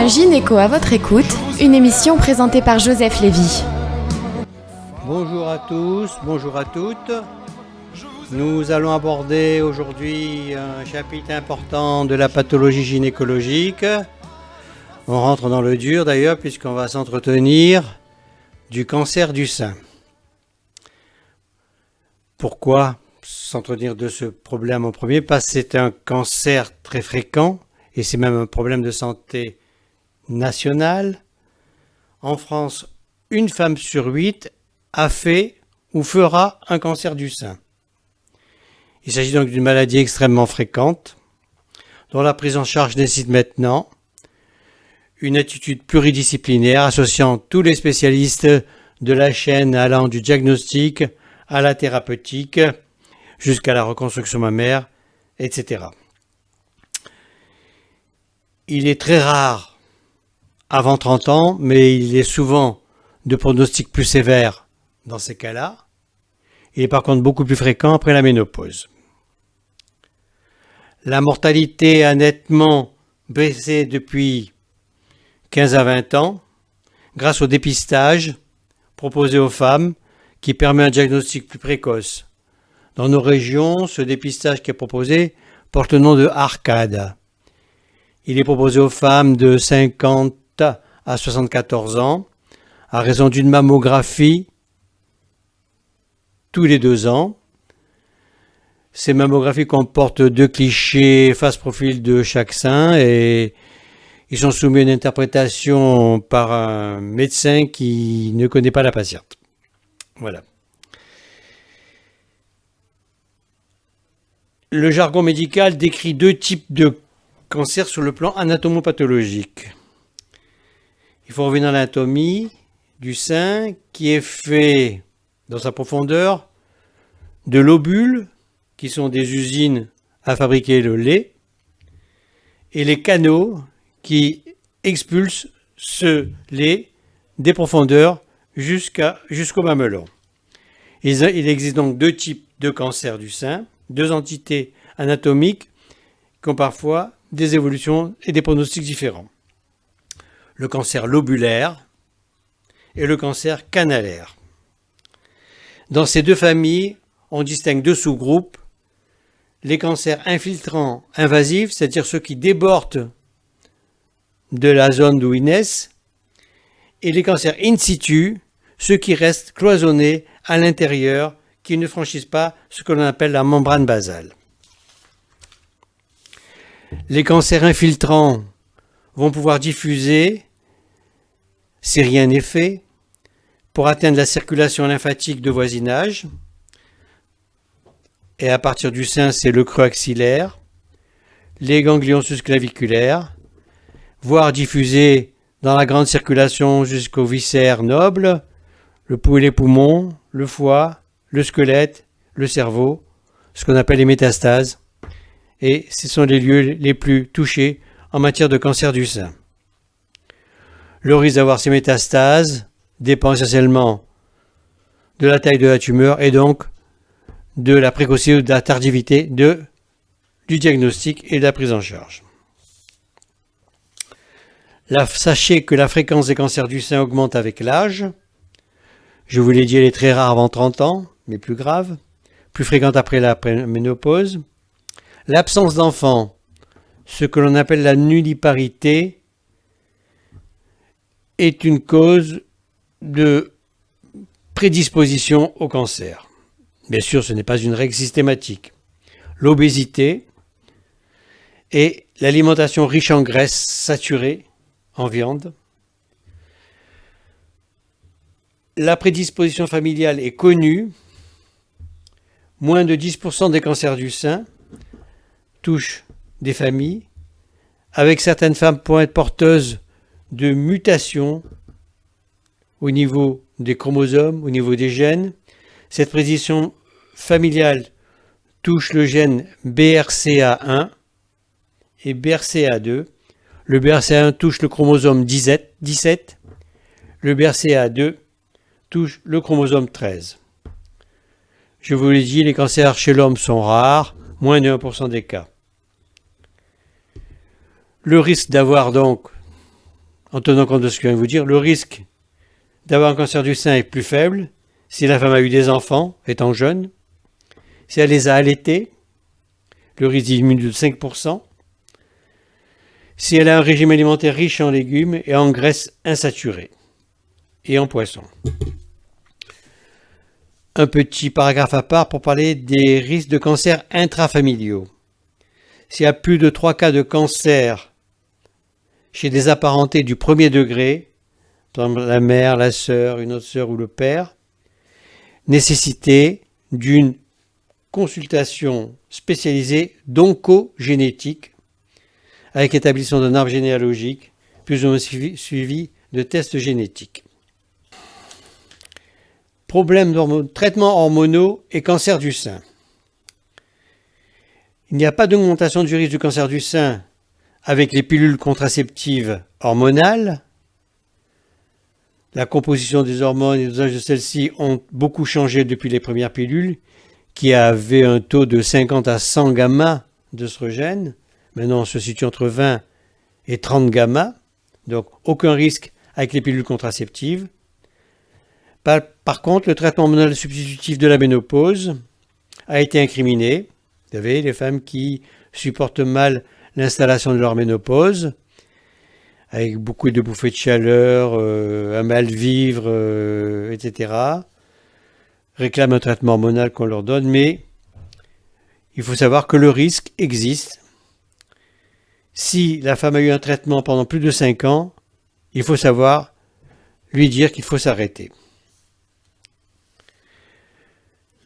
Un gynéco à votre écoute, une émission présentée par Joseph Lévy. Bonjour à tous, bonjour à toutes. Nous allons aborder aujourd'hui un chapitre important de la pathologie gynécologique. On rentre dans le dur d'ailleurs puisqu'on va s'entretenir du cancer du sein. Pourquoi s'entretenir de ce problème en premier? Parce que c'est un cancer très fréquent et c'est même un problème de santé nationale. En France, une femme sur 8 a fait ou fera un cancer du sein. Il s'agit donc d'une maladie extrêmement fréquente dont la prise en charge nécessite maintenant une attitude pluridisciplinaire associant tous les spécialistes de la chaîne allant du diagnostic à la thérapeutique jusqu'à la reconstruction mammaire, etc. Il est très rare avant 30 ans, mais il est souvent de pronostic plus sévère dans ces cas-là. Il est par contre beaucoup plus fréquent après la ménopause. La mortalité a nettement baissé depuis 15 à 20 ans grâce au dépistage proposé aux femmes qui permet un diagnostic plus précoce. Dans nos régions, ce dépistage qui est proposé porte le nom de ARCAD. Il est proposé aux femmes de 50 à 74 ans à raison d'une mammographie tous les 2 ans. Ces mammographies comportent 2 clichés face-profil de chaque sein et ils sont soumis à une interprétation par un médecin qui ne connaît pas la patiente. Voilà. Le jargon médical décrit 2 types de cancers sur le plan anatomopathologique. Il faut revenir à l'anatomie du sein qui est fait dans sa profondeur de lobules qui sont des usines à fabriquer le lait et les canaux qui expulsent ce lait des profondeurs jusqu'au mamelon. Il existe donc 2 types de cancers du sein, 2 entités anatomiques qui ont parfois des évolutions et des pronostics différents. Le cancer lobulaire et le cancer canalaire. Dans ces 2 familles, on distingue 2 sous-groupes. Les cancers infiltrants invasifs, c'est-à-dire ceux qui débordent de la zone d'où ils naissent, et les cancers in situ, ceux qui restent cloisonnés à l'intérieur, qui ne franchissent pas ce que l'on appelle la membrane basale. Les cancers infiltrants vont pouvoir diffuser, si rien n'est fait, pour atteindre la circulation lymphatique de voisinage. Et à partir du sein, c'est le creux axillaire, les ganglions susclaviculaires, voire diffuser dans la grande circulation jusqu'aux viscères nobles, le pouls et les poumons, le foie, le squelette, le cerveau, ce qu'on appelle les métastases. Et ce sont les lieux les plus touchés en matière de cancer du sein. Le risque d'avoir ces métastases dépend essentiellement de la taille de la tumeur et donc de la précocité ou de la tardivité du diagnostic et de la prise en charge. Sachez que la fréquence des cancers du sein augmente avec l'âge. Je vous l'ai dit, elle est très rare avant 30 ans, mais plus grave, plus fréquente après la ménopause. L'absence d'enfants, ce que l'on appelle la nulliparité, est une cause de prédisposition au cancer. Bien sûr, ce n'est pas une règle systématique. L'obésité et l'alimentation riche en graisses saturées en viande. La prédisposition familiale est connue. Moins de 10% des cancers du sein touchent des familles, avec certaines femmes pouvant être porteuses de mutations au niveau des chromosomes, au niveau des gènes. Cette prédisposition familiale touche le gène BRCA1 et BRCA2. Le BRCA1 touche le chromosome 17. Le BRCA2 touche le chromosome 13. Je vous l'ai dit, les cancers chez l'homme sont rares, moins de 1% des cas. Le risque d'avoir donc en tenant compte de ce que je viens de vous dire, le risque d'avoir un cancer du sein est plus faible si la femme a eu des enfants étant jeune, si elle les a allaités, le risque diminue de 5%, si elle a un régime alimentaire riche en légumes et en graisses insaturées et en poissons. Un petit paragraphe à part pour parler des risques de cancer intrafamiliaux. S'il y a plus de 3 cas de cancer chez des apparentés du premier degré, par exemple la mère, la sœur, une autre sœur ou le père, nécessité d'une consultation spécialisée d'oncogénétique avec établissement d'un arbre généalogique, plus ou moins suivi de tests génétiques. Problème traitement hormonaux et cancer du sein. Il n'y a pas d'augmentation du risque du cancer du sein avec les pilules contraceptives hormonales. La composition des hormones et les dosages de celles-ci ont beaucoup changé depuis les premières pilules, qui avaient un taux de 50 à 100 gamma d'œstrogène. Maintenant, on se situe entre 20 et 30 gamma. Donc, aucun risque avec les pilules contraceptives. Par contre, le traitement hormonal substitutif de la ménopause a été incriminé. Vous savez, les femmes qui supportent mal l'installation de leur ménopause, avec beaucoup de bouffées de chaleur, un mal vivre, etc., réclament un traitement hormonal qu'on leur donne, mais il faut savoir que le risque existe. Si la femme a eu un traitement pendant plus de 5 ans, il faut savoir lui dire qu'il faut s'arrêter.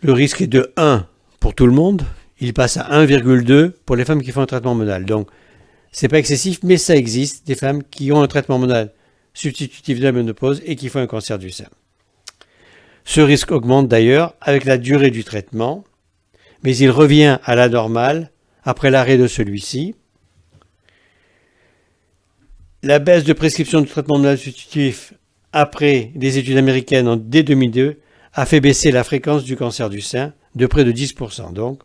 Le risque est de 1 pour tout le monde. Il passe à 1,2 pour les femmes qui font un traitement hormonal. Donc, c'est pas excessif, mais ça existe, des femmes qui ont un traitement hormonal substitutif de la ménopause et qui font un cancer du sein. Ce risque augmente d'ailleurs avec la durée du traitement, mais il revient à la normale après l'arrêt de celui-ci. La baisse de prescription du traitement hormonal substitutif après des études américaines dès 2002 a fait baisser la fréquence du cancer du sein de près de 10%. Donc,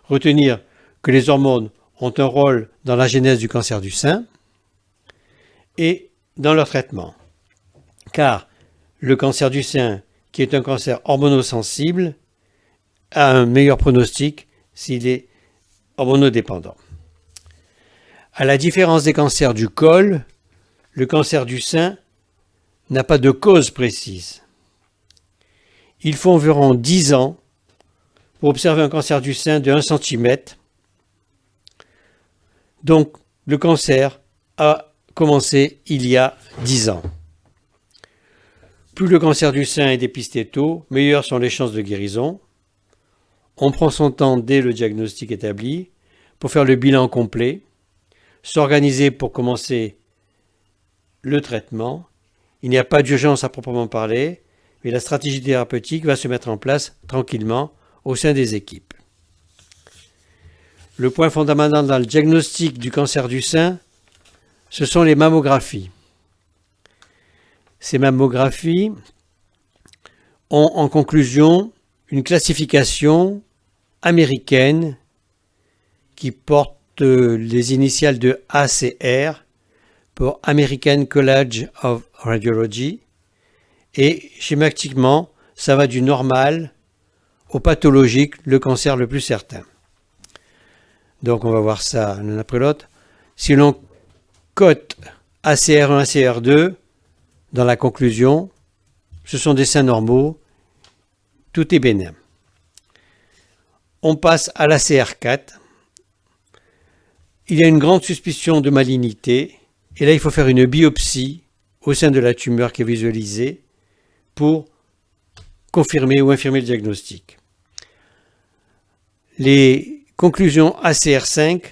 retenir que les hormones ont un rôle dans la genèse du cancer du sein et dans leur traitement. Car le cancer du sein, qui est un cancer hormonosensible, a un meilleur pronostic s'il est hormonodépendant. À la différence des cancers du col, le cancer du sein n'a pas de cause précise. Il faut environ 10 ans pour observer un cancer du sein de 1 cm. Donc, le cancer a commencé il y a 10 ans. Plus le cancer du sein est dépisté tôt, meilleures sont les chances de guérison. On prend son temps dès le diagnostic établi pour faire le bilan complet, s'organiser pour commencer le traitement. Il n'y a pas d'urgence à proprement parler, mais la stratégie thérapeutique va se mettre en place tranquillement au sein des équipes. Le point fondamental dans le diagnostic du cancer du sein, ce sont les mammographies. Ces mammographies ont en conclusion une classification américaine qui porte les initiales de ACR pour American College of Radiology et schématiquement ça va du normal au pathologique, le cancer le plus certain. Donc on va voir ça l'un après l'autre. Si l'on cote ACR1, ACR2, dans la conclusion, ce sont des seins normaux, tout est bénin. On passe à l'ACR4. Il y a une grande suspicion de malignité, et là il faut faire une biopsie au sein de la tumeur qui est visualisée pour confirmer ou infirmer le diagnostic. Les conclusions ACR5,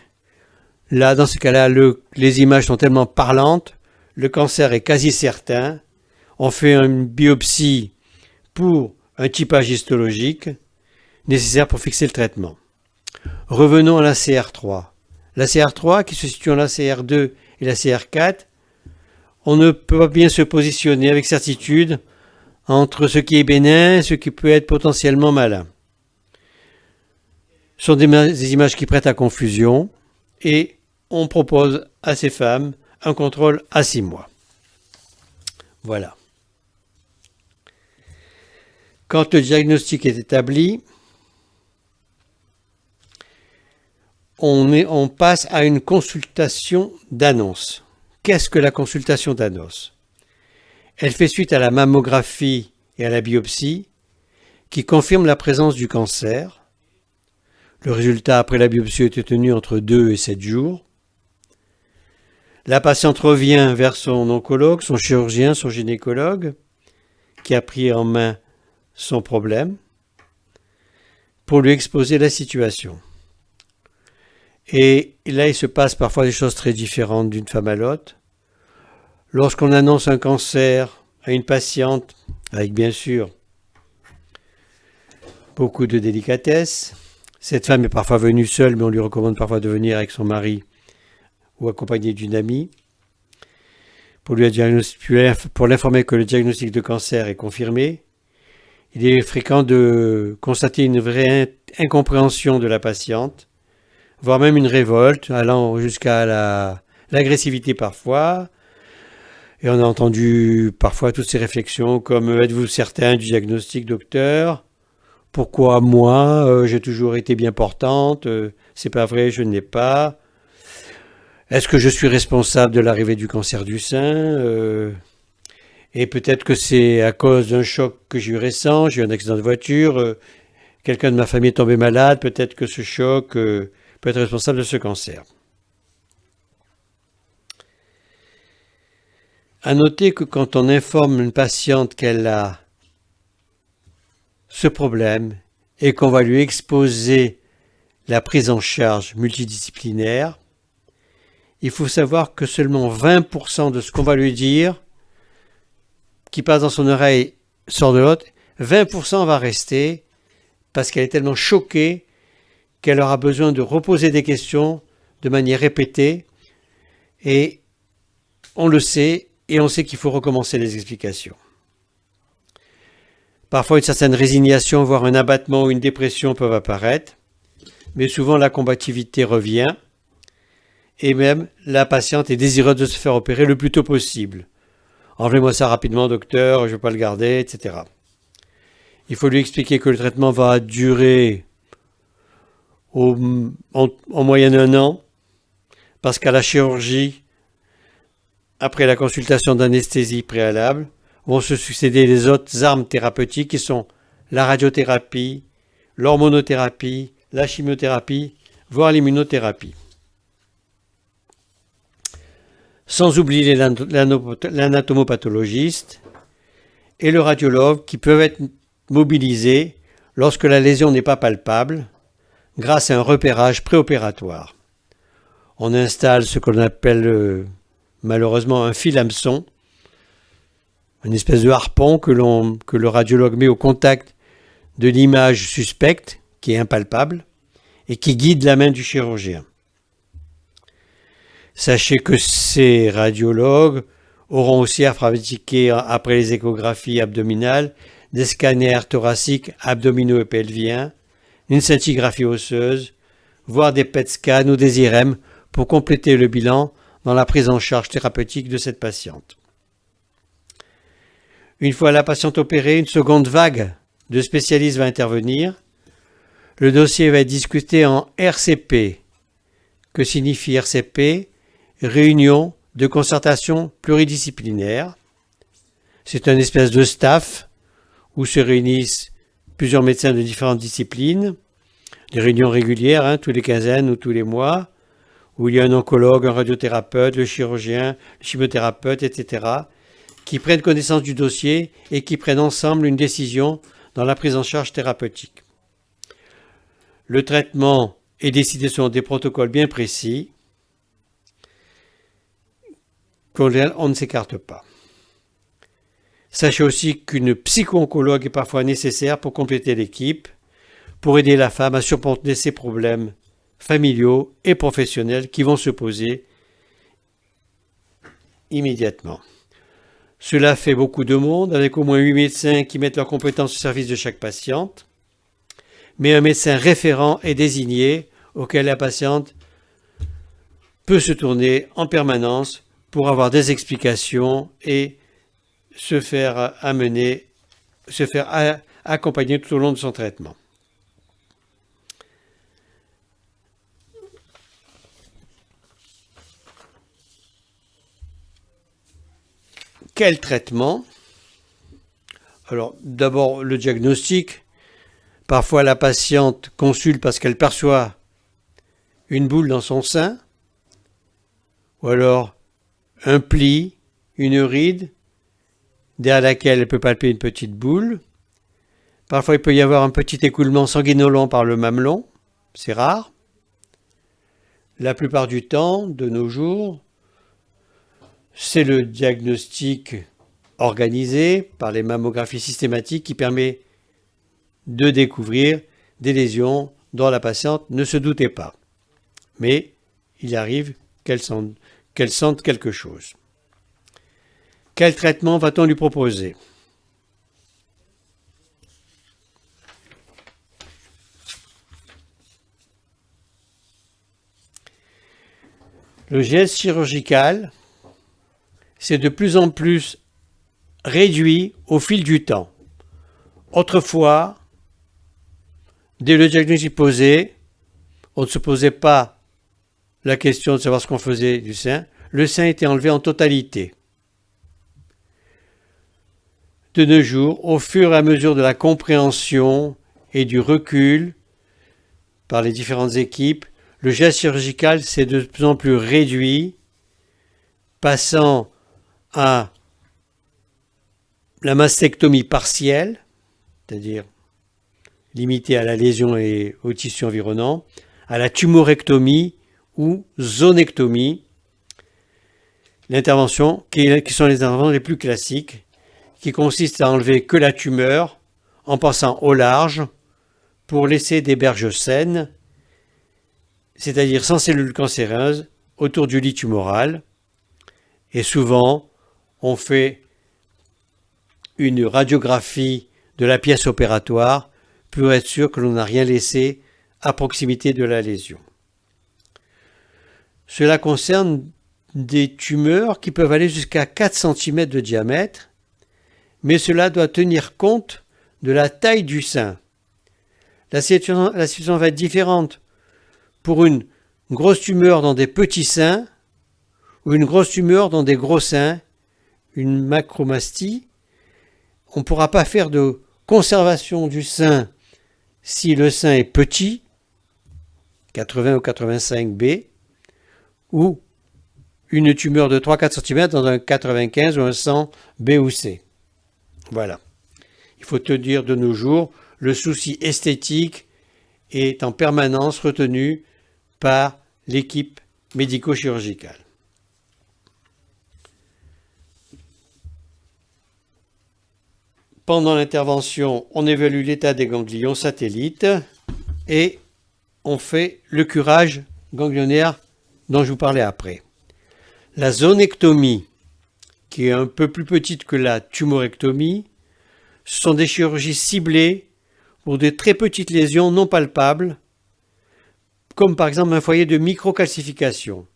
là dans ce cas-là, les images sont tellement parlantes, le cancer est quasi certain, on fait une biopsie pour un typage histologique nécessaire pour fixer le traitement. Revenons à la CR3. La CR3 qui se situe en la CR2 et la CR4, on ne peut pas bien se positionner avec certitude entre ce qui est bénin et ce qui peut être potentiellement malin. Ce sont des images qui prêtent à confusion et on propose à ces femmes un contrôle à 6 mois. Voilà. Quand le diagnostic est établi, on passe à une consultation d'annonce. Qu'est-ce que la consultation d'annonce? Elle fait suite à la mammographie et à la biopsie qui confirment la présence du cancer. Le résultat après la biopsie est tenu entre 2 et 7 jours. La patiente revient vers son oncologue, son chirurgien, son gynécologue, qui a pris en main son problème, pour lui exposer la situation. Et là, il se passe parfois des choses très différentes d'une femme à l'autre. Lorsqu'on annonce un cancer à une patiente, avec bien sûr beaucoup de délicatesse, cette femme est parfois venue seule, mais on lui recommande parfois de venir avec son mari ou accompagnée d'une amie, pour l'informer que le diagnostic de cancer est confirmé. Il est fréquent de constater une vraie incompréhension de la patiente, voire même une révolte, allant jusqu'à l'agressivité parfois. Et on a entendu parfois toutes ces réflexions comme « Êtes-vous certain du diagnostic, docteur ? Pourquoi moi ? J'ai toujours été bien portante. C'est pas vrai, je ne l'ai pas. Est-ce que je suis responsable de l'arrivée du cancer du sein ? Et peut-être que c'est à cause d'un choc que j'ai eu récent, j'ai eu un accident de voiture, quelqu'un de ma famille est tombé malade, peut-être que ce choc peut être responsable de ce cancer. » À noter que quand on informe une patiente qu'elle a ce problème et qu'on va lui exposer la prise en charge multidisciplinaire, il faut savoir que seulement 20% de ce qu'on va lui dire qui passe dans son oreille sort de l'autre, 20% va rester parce qu'elle est tellement choquée qu'elle aura besoin de reposer des questions de manière répétée, et on le sait, et on sait qu'il faut recommencer les explications. Parfois une certaine résignation, voire un abattement ou une dépression peuvent apparaître, mais souvent la combativité revient, et même la patiente est désireuse de se faire opérer le plus tôt possible. Enlevez-moi ça rapidement, docteur, je ne vais pas le garder, etc. Il faut lui expliquer que le traitement va durer en moyenne 1 an, parce qu'à la chirurgie, après la consultation d'anesthésie préalable, vont se succéder les autres armes thérapeutiques qui sont la radiothérapie, l'hormonothérapie, la chimiothérapie, voire l'immunothérapie. Sans oublier l'anatomopathologiste et le radiologue qui peuvent être mobilisés lorsque la lésion n'est pas palpable grâce à un repérage préopératoire. On installe ce qu'on appelle malheureusement un fil hameçon, une espèce de harpon que le radiologue met au contact de l'image suspecte qui est impalpable et qui guide la main du chirurgien. Sachez que ces radiologues auront aussi à pratiquer, après les échographies abdominales, des scanners thoraciques, abdominaux et pelviens, une scintigraphie osseuse, voire des PET scans ou des IRM pour compléter le bilan dans la prise en charge thérapeutique de cette patiente. Une fois la patiente opérée, une seconde vague de spécialistes va intervenir. Le dossier va être discuté en RCP. Que signifie RCP ? Réunion de concertation pluridisciplinaire. C'est un espèce de staff où se réunissent plusieurs médecins de différentes disciplines. Des réunions régulières, tous les quinzaines ou tous les mois, où il y a un oncologue, un radiothérapeute, le chirurgien, le chimiothérapeute, etc., qui prennent connaissance du dossier et qui prennent ensemble une décision dans la prise en charge thérapeutique. Le traitement est décidé selon des protocoles bien précis, qu'on ne s'écarte pas. Sachez aussi qu'une psycho-oncologue est parfois nécessaire pour compléter l'équipe, pour aider la femme à surmonter ses problèmes familiaux et professionnels qui vont se poser immédiatement. Cela fait beaucoup de monde, avec au moins 8 médecins qui mettent leurs compétences au service de chaque patiente, mais un médecin référent est désigné auquel la patiente peut se tourner en permanence pour avoir des explications et se faire accompagner tout au long de son traitement. Quel traitement? Alors, d'abord, le diagnostic. Parfois, la patiente consulte parce qu'elle perçoit une boule dans son sein, ou alors un pli, une ride, derrière laquelle elle peut palper une petite boule. Parfois, il peut y avoir un petit écoulement sanguinolent par le mamelon, c'est rare. La plupart du temps, de nos jours, c'est le diagnostic organisé par les mammographies systématiques qui permet de découvrir des lésions dont la patiente ne se doutait pas. Mais il arrive qu'elle sente quelque chose. Quel traitement va-t-on lui proposer? Le geste chirurgical s'est de plus en plus réduit au fil du temps. Autrefois, dès le diagnostic posé, on ne se posait pas la question de savoir ce qu'on faisait du sein. Le sein était enlevé en totalité. De nos jours, au fur et à mesure de la compréhension et du recul par les différentes équipes, le geste chirurgical s'est de plus en plus réduit, passant à la mastectomie partielle, c'est-à-dire limitée à la lésion et au tissu environnant, à la tumorectomie ou zonectomie, l'intervention qui sont les interventions les plus classiques, qui consistent à enlever que la tumeur en passant au large pour laisser des berges saines, c'est-à-dire sans cellules cancéreuses, autour du lit tumoral. Et souvent, on fait une radiographie de la pièce opératoire pour être sûr que l'on n'a rien laissé à proximité de la lésion. Cela concerne des tumeurs qui peuvent aller jusqu'à 4 cm de diamètre, mais cela doit tenir compte de la taille du sein. La situation va être différente pour une grosse tumeur dans des petits seins ou une grosse tumeur dans des gros seins, une macromastie. On ne pourra pas faire de conservation du sein si le sein est petit, 80 ou 85 B, ou une tumeur de 3-4 cm dans un 95 ou un 100 B ou C. Voilà. Il faut te dire de nos jours, le souci esthétique est en permanence retenu par l'équipe médico-chirurgicale. Pendant l'intervention, on évalue l'état des ganglions satellites et on fait le curage ganglionnaire dont je vous parlais après. La zonectomie, qui est un peu plus petite que la tumorectomie, ce sont des chirurgies ciblées pour de très petites lésions non palpables, comme par exemple un foyer de microcalcification.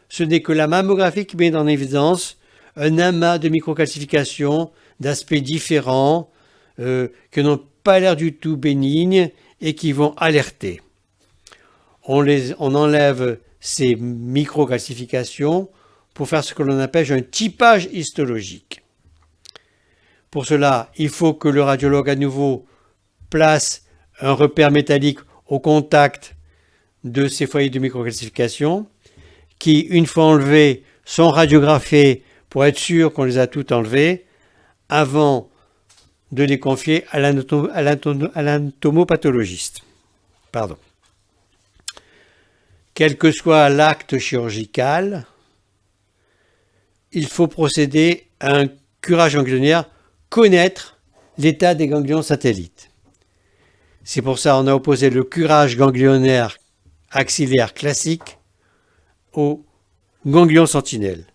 Ce n'est que la mammographie qui met en évidence un amas de microcalcifications d'aspects différents, qui n'ont pas l'air du tout bénignes et qui vont alerter. On enlève ces microcalcifications pour faire ce que l'on appelle un typage histologique. Pour cela, il faut que le radiologue à nouveau place un repère métallique au contact de ces foyers de microcalcification qui, une fois enlevés, sont radiographiés pour être sûr qu'on les a toutes enlevées avant de les confier à l'anatomopathologiste. Pardon. Quel que soit l'acte chirurgical, il faut procéder à un curage ganglionnaire, connaître l'état des ganglions satellites. C'est pour ça qu'on a opposé le curage ganglionnaire axillaire classique au ganglion sentinelle.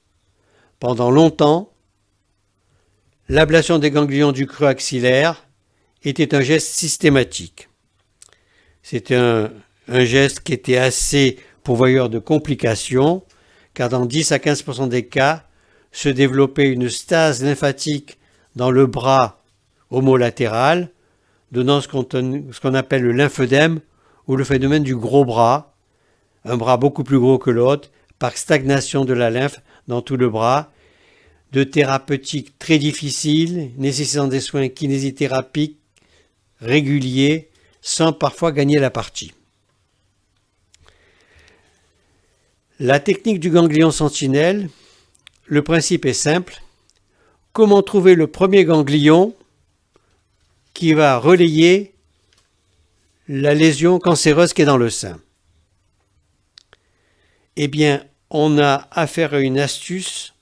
Pendant longtemps, l'ablation des ganglions du creux axillaire était un geste systématique. C'était un geste qui était assez pourvoyeur de complications, car dans 10 à 15% des cas, se développait une stase lymphatique dans le bras homolatéral, donnant ce qu'on appelle le lymphœdème ou le phénomène du gros bras, un bras beaucoup plus gros que l'autre, par stagnation de la lymphe dans tout le bras, de thérapeutiques très difficiles, nécessitant des soins kinésithérapiques réguliers, sans parfois gagner la partie. La technique du ganglion sentinelle, le principe est simple. Comment trouver le premier ganglion qui va relayer la lésion cancéreuse qui est dans le sein? Eh bien, on a affaire à une astuce,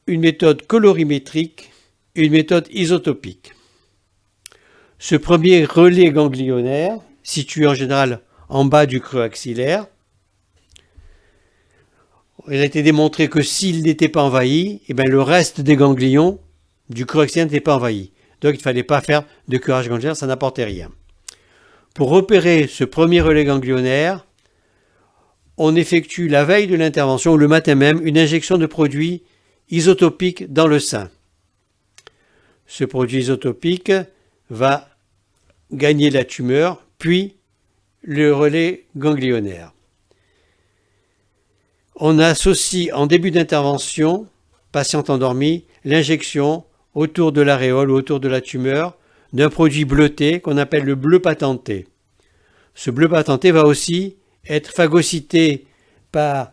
une méthode colorimétrique, une méthode isotopique. Ce premier relais ganglionnaire, situé en général en bas du creux axillaire, il a été démontré que s'il n'était pas envahi, eh bien, le reste des ganglions du creux axillaire n'était pas envahi. Donc il ne fallait pas faire de curage ganglionnaire, ça n'apportait rien. Pour repérer ce premier relais ganglionnaire, on effectue la veille de l'intervention ou le matin même une injection de produit isotopique dans le sein. Ce produit isotopique va gagner la tumeur, puis le relais ganglionnaire. On associe en début d'intervention, patient endormi, l'injection autour de l'aréole ou autour de la tumeur d'un produit bleuté qu'on appelle le bleu patenté. Ce bleu patenté va aussi être phagocyté par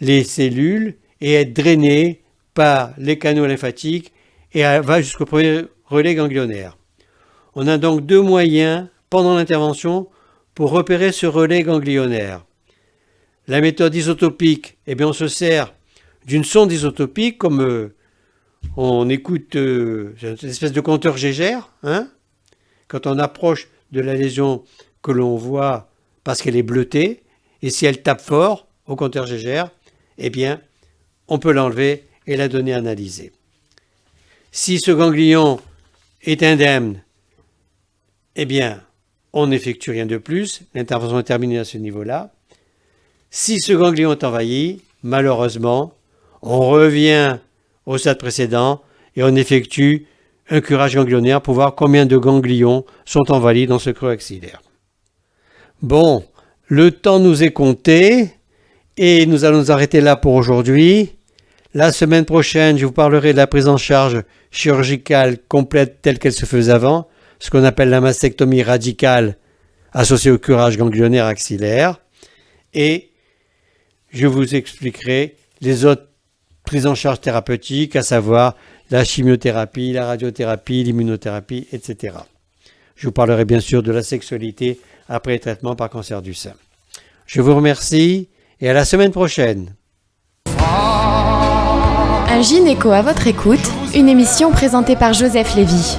les cellules et être drainé par les canaux lymphatiques et va jusqu'au premier relais ganglionnaire. On a donc deux moyens pendant l'intervention pour repérer ce relais ganglionnaire. La méthode isotopique, eh bien on se sert d'une sonde isotopique comme on écoute une espèce de compteur Gégère. Quand on approche de la lésion que l'on voit parce qu'elle est bleutée, et si elle tape fort au compteur Gégère, eh bien on peut l'enlever et la donner analysée. Si ce ganglion est indemne, eh bien on n'effectue rien de plus, l'intervention est terminée à ce niveau-là. Si ce ganglion est envahi, malheureusement, on revient au stade précédent et on effectue un curage ganglionnaire pour voir combien de ganglions sont envahis dans ce creux axillaire. Bon, le temps nous est compté et nous allons nous arrêter là pour aujourd'hui. La semaine prochaine, je vous parlerai de la prise en charge chirurgicale complète telle qu'elle se faisait avant, ce qu'on appelle la mastectomie radicale associée au curage ganglionnaire axillaire. Et je vous expliquerai les autres prises en charge thérapeutiques, à savoir la chimiothérapie, la radiothérapie, l'immunothérapie, etc. Je vous parlerai bien sûr de la sexualité après le traitement par cancer du sein. Je vous remercie et à la semaine prochaine. Un gynéco à votre écoute, une émission présentée par Joseph Lévy.